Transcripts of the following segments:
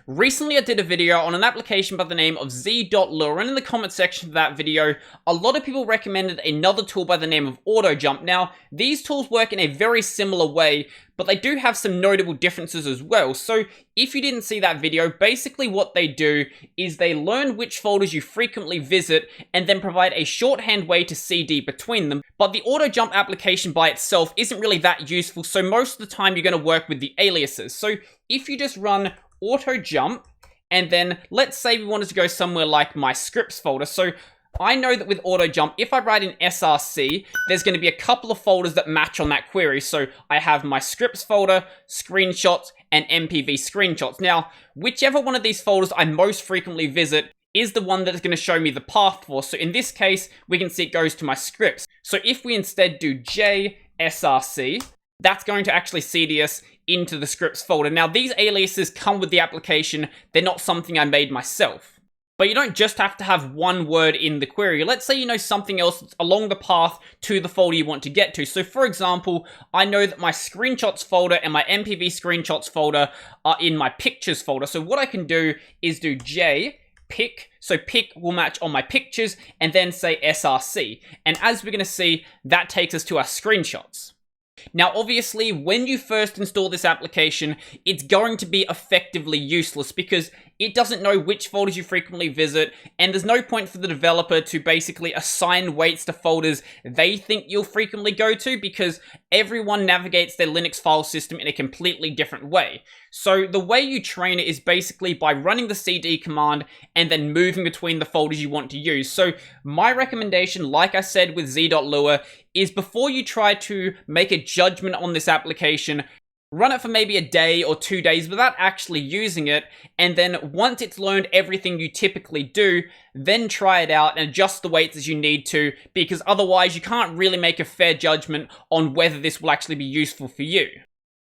Recently I did a video on an application by the name of z.lure, and in the comment section of that video, a lot of people recommended another tool by the name of AutoJump. Now, these tools work in a very similar way, but they do have some notable differences as well. So if you didn't see that video, basically what they do is they learn which folders you frequently visit and then provide a shorthand way to CD between them. But the AutoJump application by itself isn't really that useful, so most of the time you're going to work with the aliases. So if you just run AutoJump, and then let's say we wanted to go somewhere like my scripts folder. So I know that with AutoJump, if I write in src, there's going to be a couple of folders that match on that query. So I have my scripts folder, screenshots, and MPV screenshots. Now, whichever one of these folders I most frequently visit is the one that is going to show me the path for. So in this case, we can see it goes to my scripts. So if we instead do jsrc, that's going to actually CD us into the scripts folder. Now, these aliases come with the application. They're not something I made myself. But you don't just have to have one word in the query. Let's say you know something else along the path to the folder you want to get to. So for example, I know that my screenshots folder and my MPV screenshots folder are in my pictures folder. So what I can do is do pick, so pick will match on my pictures, and then say src. And as we're going to see, that takes us to our screenshots. Now, obviously, when you first install this application, it's going to be effectively useless because it doesn't know which folders you frequently visit, and there's no point for the developer to basically assign weights to folders they think you'll frequently go to, because everyone navigates their Linux file system in a completely different way. So the way you train it is basically by running the cd command and then moving between the folders you want to use. So my recommendation, like I said with z.lure, is before you try to make a judgment on this application, run it for maybe a day or 2 days without actually using it, and then once it's learned everything you typically do, then try it out and adjust the weights as you need to, because otherwise you can't really make a fair judgment on whether this will actually be useful for you.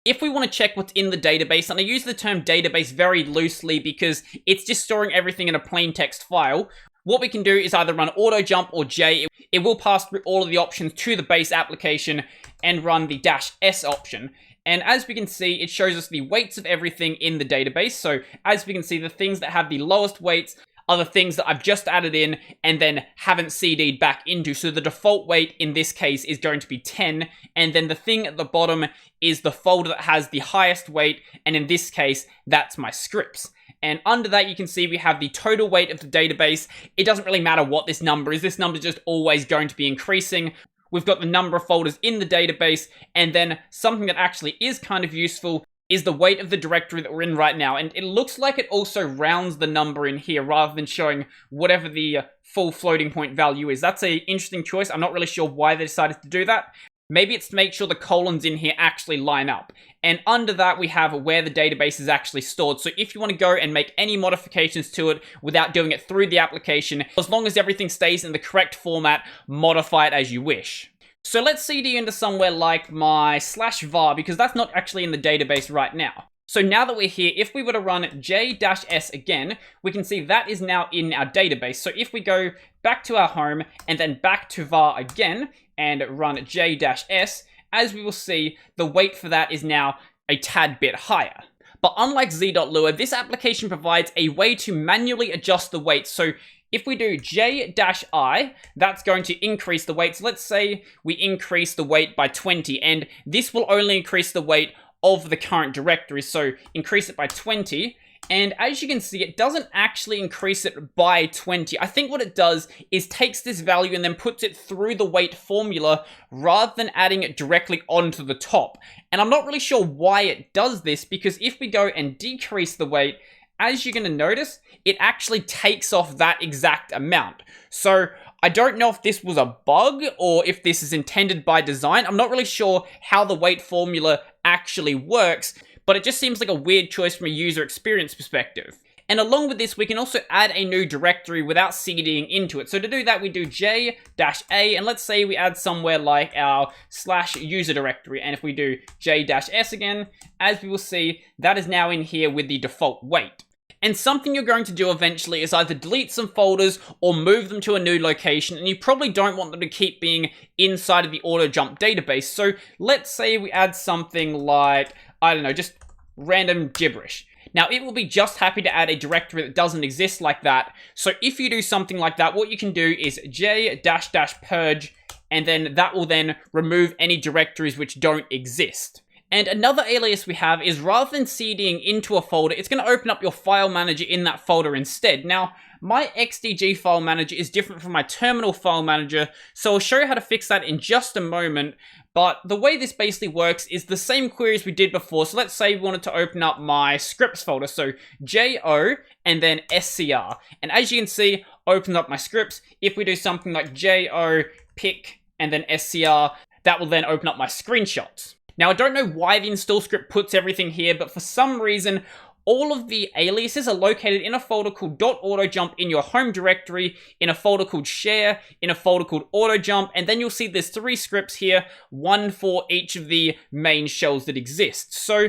If we want to check what's in the database, and I use the term database very loosely because it's just storing everything in a plain text file, what we can do is either run AutoJump or J. It will pass through all of the options to the base application and run the -s option. And as we can see, it shows us the weights of everything in the database. So as we can see, the things that have the lowest weights are the things that I've just added in and then haven't CD'd back into. So the default weight in this case is going to be 10. And then the thing at the bottom is the folder that has the highest weight. And in this case, that's my scripts. And under that, you can see we have the total weight of the database. It doesn't really matter what this number is. This number is just always going to be increasing. We've got the number of folders in the database, and then something that actually is kind of useful is the weight of the directory that we're in right now. And it looks like it also rounds the number in here rather than showing whatever the full floating point value is. That's an interesting choice. I'm not really sure why they decided to do that. Maybe it's to make sure the colons in here actually line up. And under that, we have where the database is actually stored. So if you want to go and make any modifications to it without doing it through the application, as long as everything stays in the correct format, modify it as you wish. So let's CD into somewhere like my /var, because that's not actually in the database right now. So now that we're here, if we were to run j-s again, we can see that is now in our database. So if we go back to our home and then back to var again and run j-s, as we will see, the weight for that is now a tad bit higher. But unlike z.lure, this application provides a way to manually adjust the weight. So if we do j-i, that's going to increase the weight. So let's say we increase the weight by 20, and this will only increase the weight of the current directory. So increase it by 20. And as you can see, it doesn't actually increase it by 20. I think what it does is takes this value and then puts it through the weight formula rather than adding it directly onto the top. And I'm not really sure why it does this, because if we go and decrease the weight, as you're going to notice, it actually takes off that exact amount. So I don't know if this was a bug or if this is intended by design. I'm not really sure how the weight formula actually works, but it just seems like a weird choice from a user experience perspective. And along with this, we can also add a new directory without cding into it. So to do that, we do j-a, and let's say we add somewhere like our /user directory. And if we do j-s again, as we will see, that is now in here with the default weight. And something you're going to do eventually is either delete some folders or move them to a new location, and you probably don't want them to keep being inside of the AutoJump database. So let's say we add something like, I don't know, just random gibberish. Now, it will be just happy to add a directory that doesn't exist like that. So if you do something like that, what you can do is j-purge, and then that will then remove any directories which don't exist. And another alias we have is, rather than cding into a folder, it's going to open up your file manager in that folder instead. Now, my XDG file manager is different from my terminal file manager, so I'll show you how to fix that in just a moment. But the way this basically works is the same queries we did before. So let's say we wanted to open up my scripts folder. So jo and then scr. And as you can see, open up my scripts. If we do something like jo pick and then scr, that will then open up my screenshots. Now, I don't know why the install script puts everything here, but for some reason, all of the aliases are located in a folder called .autojump in your home directory, in a folder called share, in a folder called AutoJump, and then you'll see there's 3 scripts here, one for each of the main shells that exist. So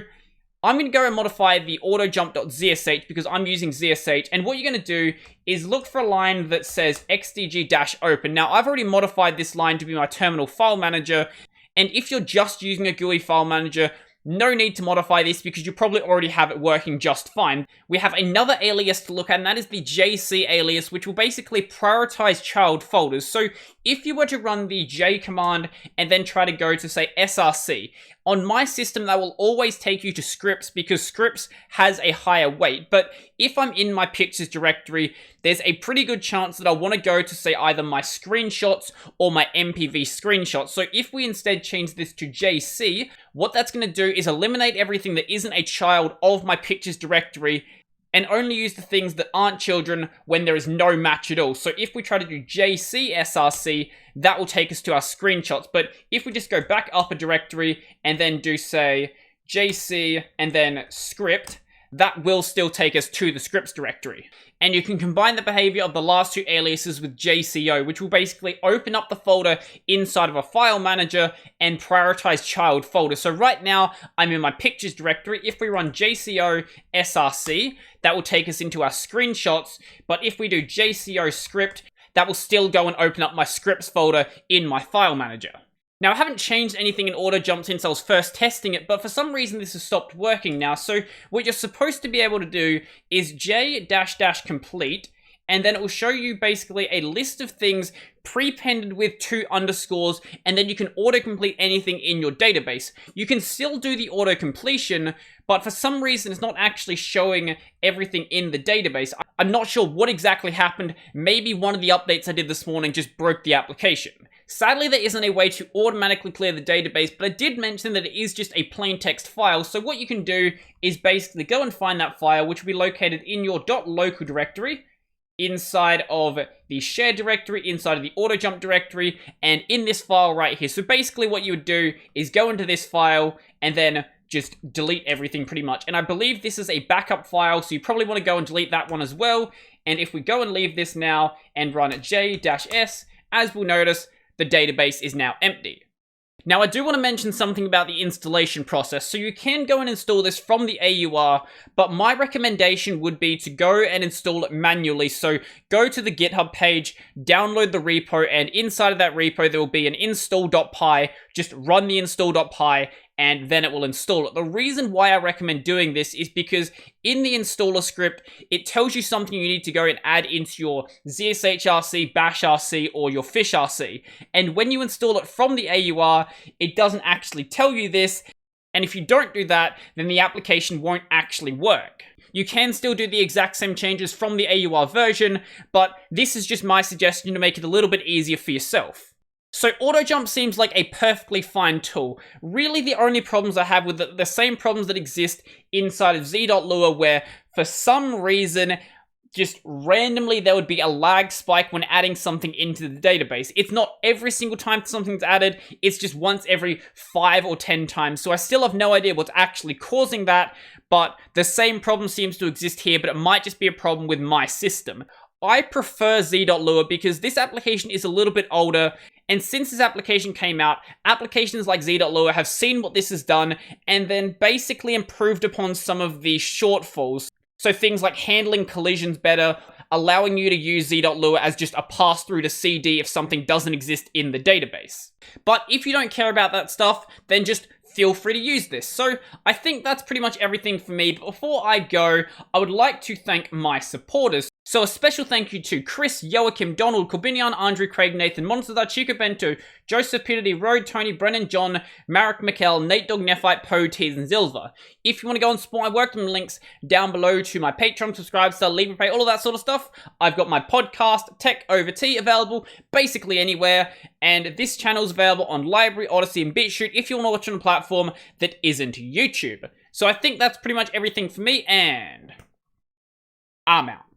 I'm going to go and modify the autojump.zsh because I'm using zsh, and what you're going to do is look for a line that says xdg-open. Now, I've already modified this line to be my terminal file manager, and if you're just using a GUI file manager, no need to modify this because you probably already have it working just fine. We have another alias to look at, and that is the JC alias, which will basically prioritize child folders. So if you were to run the J command and then try to go to, say, src, on my system, that will always take you to scripts because scripts has a higher weight. But if I'm in my pictures directory, there's a pretty good chance that I want to go to, say, either my screenshots or my MPV screenshots. So if we instead change this to JC, what that's going to do is eliminate everything that isn't a child of my pictures directory and only use the things that aren't children when there is no match at all. So if we try to do JC-SRC, that will take us to our screenshots. But if we just go back up a directory and then do, say, JC and then script, that will still take us to the scripts directory. And you can combine the behavior of the last 2 aliases with JCO, which will basically open up the folder inside of a file manager and prioritize child folders. So right now, I'm in my pictures directory. If we run JCO SRC, that will take us into our screenshots. But if we do JCO script, that will still go and open up my scripts folder in my file manager. Now, I haven't changed anything in AutoJump since I was first testing it, but for some reason this has stopped working now. So what you're supposed to be able to do is j-complete, and then it will show you basically a list of things prepended with 2 underscores, and then you can autocomplete anything in your database. You can still do the autocompletion, but for some reason it's not actually showing everything in the database. I'm not sure what exactly happened. Maybe one of the updates I did this morning just broke the application. Sadly, there isn't a way to automatically clear the database, but I did mention that it is just a plain text file. So what you can do is basically go and find that file, which will be located in your .local directory, inside of the share directory, inside of the AutoJump directory, and in this file right here. So basically what you would do is go into this file and then just delete everything pretty much. And I believe this is a backup file, so you probably want to go and delete that one as well. And if we go and leave this now and run j-s, as we'll notice, the database is now empty. Now, I do want to mention something about the installation process. So you can go and install this from the AUR, but my recommendation would be to go and install it manually. So go to the GitHub page, download the repo, and inside of that repo, there will be an install.py. Just run the install.py, and then it will install it. The reason why I recommend doing this is because in the installer script, it tells you something you need to go and add into your ZSHRC, BashRC, or your FishRC. And when you install it from the AUR, it doesn't actually tell you this. And if you don't do that, then the application won't actually work. You can still do the exact same changes from the AUR version, but this is just my suggestion to make it a little bit easier for yourself. So AutoJump seems like a perfectly fine tool. Really, the only problems I have with it, the same problems that exist inside of z.lua, where for some reason, just randomly there would be a lag spike when adding something into the database. It's not every single time something's added, it's just once every 5 or 10 times. So I still have no idea what's actually causing that, but the same problem seems to exist here, but it might just be a problem with my system. I prefer z.lua because this application is a little bit older, and since this application came out, applications like z.lua have seen what this has done and then basically improved upon some of the shortfalls. So things like handling collisions better, allowing you to use z.lua as just a pass-through to CD if something doesn't exist in the database. But if you don't care about that stuff, then just feel free to use this. So I think that's pretty much everything for me. But before I go, I would like to thank my supporters. So a special thank you to Chris, Joachim, Donald, Corbinian, Andrew, Craig, Nathan, Monster, Chico Bento, Joseph, Peter D, Road, Tony, Brennan, John, Marek, Mikkel, Nate Dog, Nephite, Poe, Tees, and Zilva. If you want to go and support my work, there are links down below to my Patreon, subscribe, sell, Libra Pay, all of that sort of stuff. I've got my podcast, Tech Over Tea, available basically anywhere, and this channel is available on Library, Odyssey, and BitChute if you want to watch on a platform that isn't YouTube. So I think that's pretty much everything for me, and I'm out.